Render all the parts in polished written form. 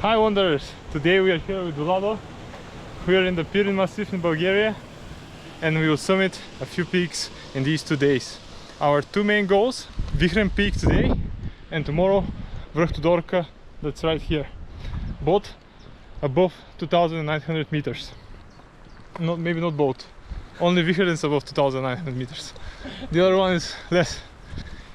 Hi wanderers! Today we are here with Vlado. We are in the Pirin Massif in Bulgaria and we will summit a few peaks in these 2 days. Our two main goals, Vihren peak today and tomorrow Vrh that's right here. Both above 2,900 meters. Maybe not both. Only Vihren is above 2,900 meters. The other one is less.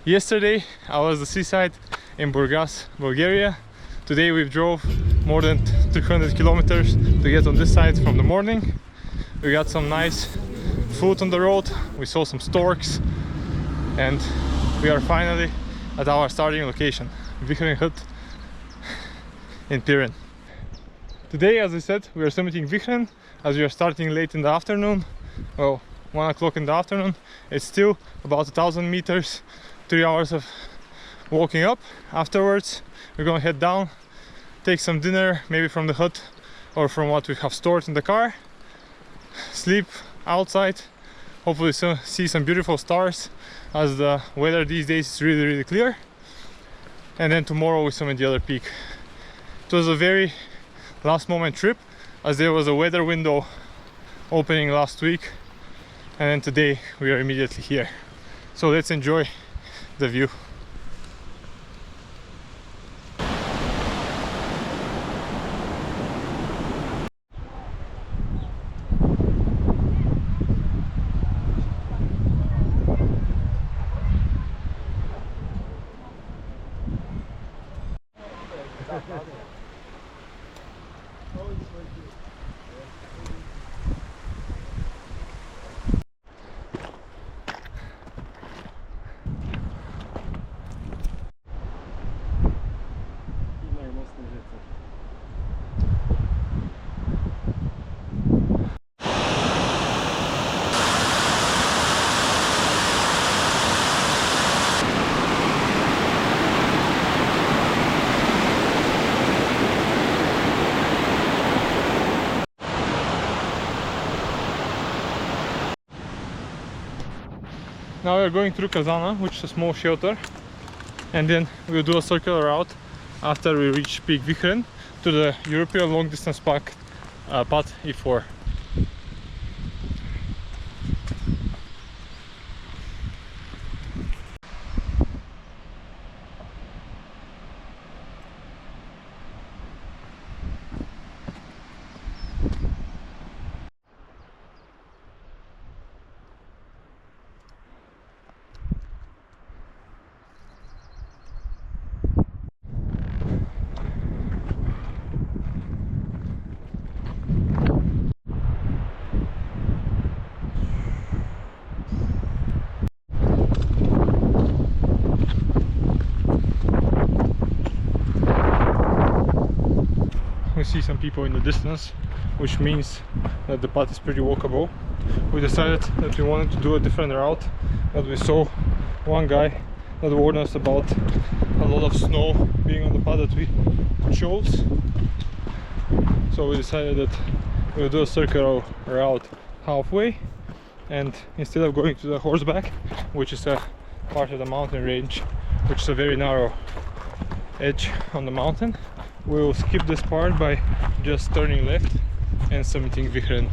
Yesterday I was at the seaside in Burgas, Bulgaria. Today we drove more than 300 kilometers to get on this side from the morning. We got some nice food on the road, we saw some storks, and we are finally at our starting location, Vihren hut in Pirin. Today, as I said, we are summiting Vihren as we are starting late in the afternoon. Well, 1 o'clock in the afternoon. It's still about 1,000 meters, 3 hours of walking up. Afterwards we're gonna head down, take some dinner, maybe from the hut or from what we have stored in the car, sleep outside, hopefully see some beautiful stars as the weather these days is really clear. And then tomorrow we summit the other peak. It was a very last moment trip as there was a weather window opening last week, and then today we are immediately here. So let's enjoy the view. Now we are going through Kazana, which is a small shelter, and then we'll do a circular route after we reach Peak Vihren to the European long distance path E4. We see some people in the distance, which means that the path is pretty walkable. We decided that we wanted to do a different route, but we saw one guy that warned us about a lot of snow being on the path that we chose. So we decided that we'll do a circular route halfway, and instead of going to the horseback, which is a part of the mountain range, which is a very narrow edge on the mountain, we will skip this part by just turning left and summiting Vihren.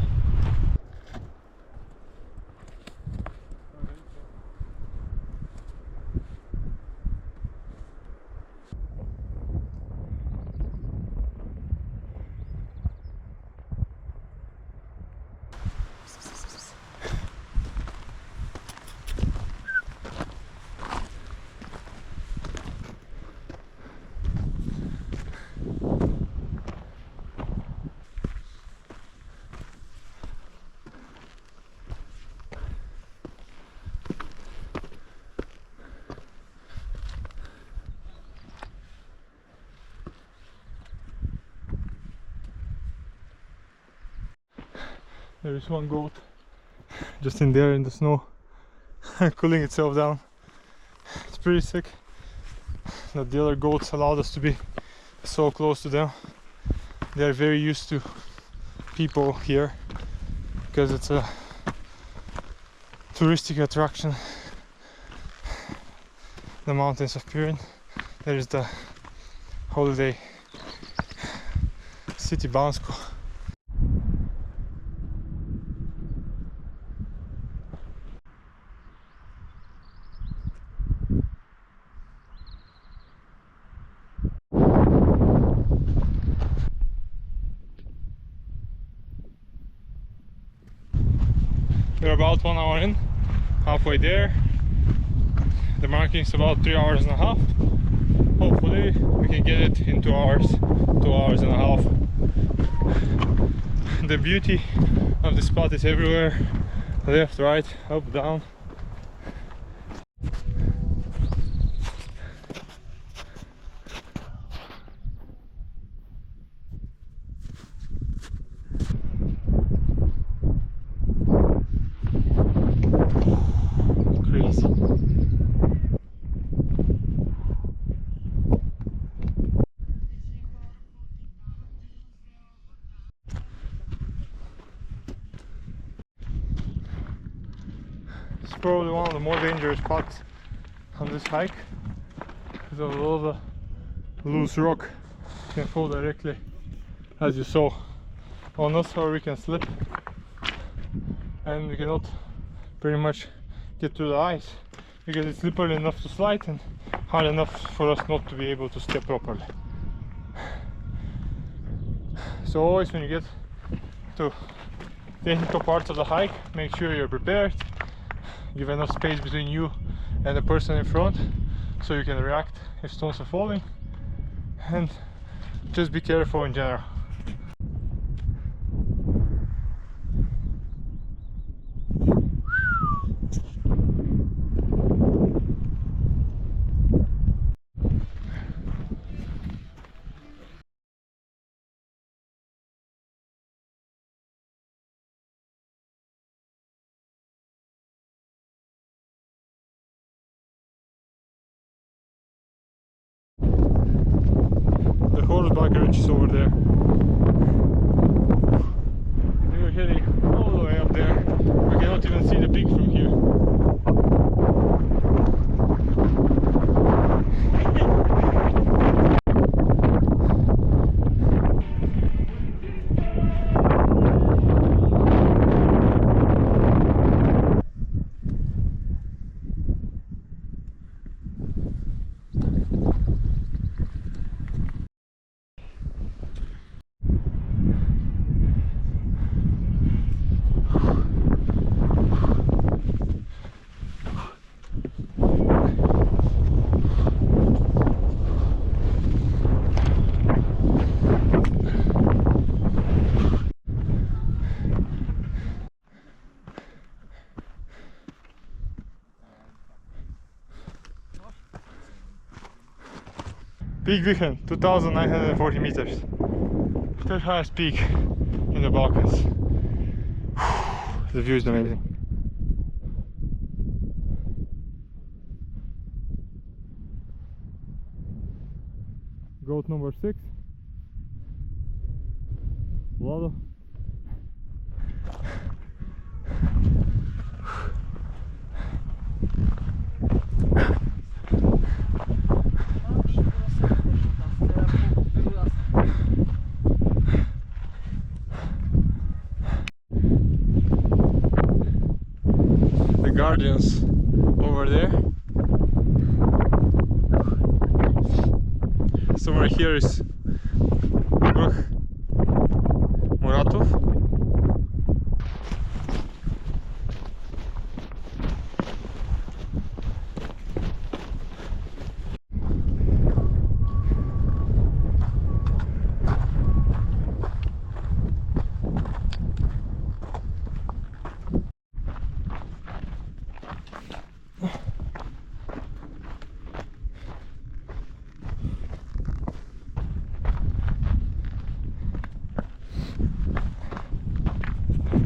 There is one goat just in there in the snow, cooling itself down. It's pretty sick that the other goats allowed us to be so close to them. They are very used to people here because it's a touristic attraction. The mountains of Pirin. There is the holiday city Bansko. We're about 1 hour in, halfway there. The marking is about 3 hours and a half. Hopefully we can get it in 2 hours, 2 hours and a half. The beauty of the spot is everywhere, left, right, up, down. Crazy. It's probably one of the more dangerous spots on this hike because of all the loose rock. You can fall directly, as you saw, on us, or we can slip and we cannot pretty much get to the ice because it's slippery enough to slide and hard enough for us not to be able to step properly. So always when you get to technical parts of the hike, make sure you're prepared, give enough space between you and the person in front so you can react if stones are falling, and just be careful in general. The horseback ridge is over there. We're heading all the way up there. We cannot even see the peak from here. Peak Vihren, 2940 meters. Third highest peak in the Balkans. The view is amazing. Goat number 6, Vlado. The Guardians over there. Somewhere here is Vrh Muratov.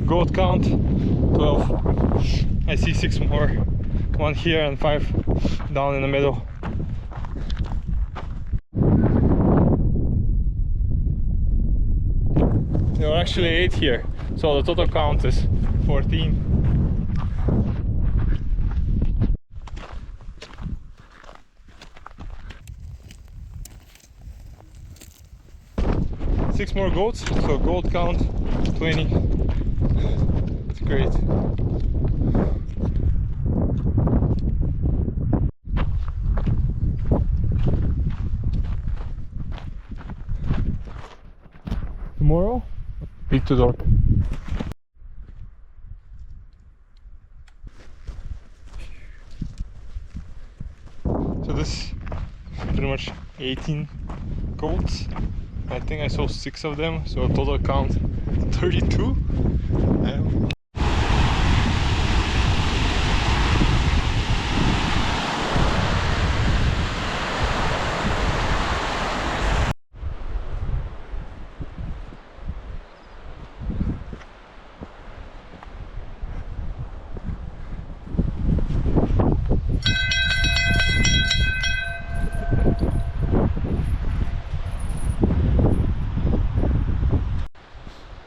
Goat count 12. I see 6 more, 1 here and 5 down in the middle. There are actually 8 here, so the total count is 14. 6 more goats, so goat count 20. It's great. Tomorrow, big to dark. So this pretty much 18 goats. I think I saw 6 of them, so total count 32.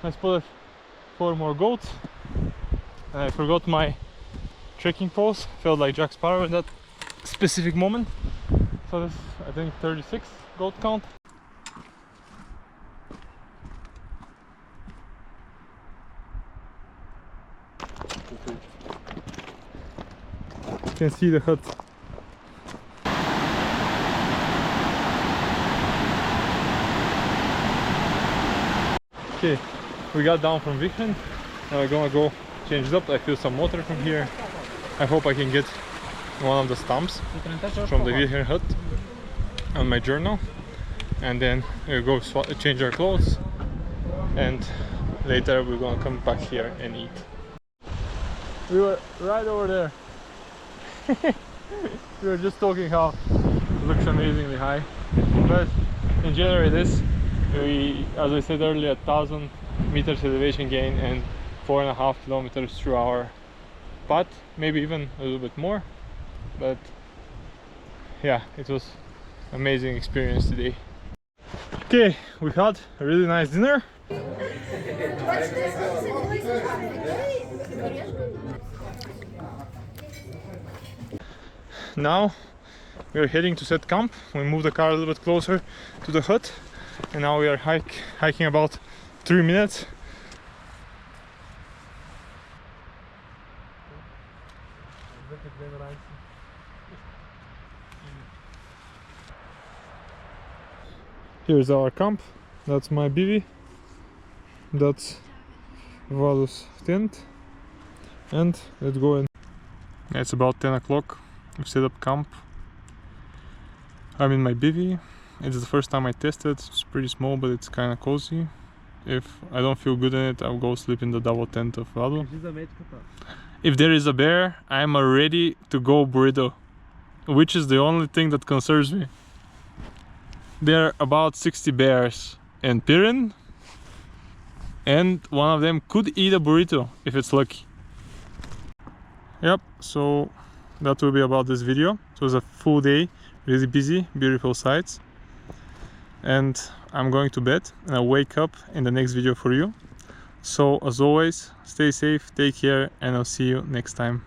I spotted 4 more goats, and I forgot my trekking poles. Felt like Jack Sparrow in that specific moment. So this, I think, 36 goat count. You can see the hut. Okay, we got down from Vihren. Now we're gonna go change it up. I feel some water from here. I hope I can get one of the stumps from the Vihren hut on my journal, and then we'll go change our clothes, and later we're gonna come back here and eat. We were right over there. We were just talking how it looks amazingly high, but in general it is. As I said earlier, 1000 meters elevation gain and 4.5 kilometers through our path, maybe even a little bit more. But yeah, it was an amazing experience today. Okay, we had a really nice dinner. Now we are heading to set camp. We moved the car a little bit closer to the hut, and now we are hiking about 3 minutes. Here's our camp. That's my bivy. That's Vlado's tent. And let's go in. It's about 10 o'clock. We've set up camp. I'm in my bivy. It's the first time I tested. It's pretty small, but it's kind of cozy. If I don't feel good in it, I'll go sleep in the double tent of Vlado. If there is a bear, I'm ready to go burrito, which is the only thing that concerns me. There are about 60 bears in Pirin, and one of them could eat a burrito if it's lucky. Yep, so that will be about this video. It was a full day, really busy, beautiful sights. And I'm going to bed, and I'll wake up in the next video for you. So as always, stay safe, take care, and I'll see you next time.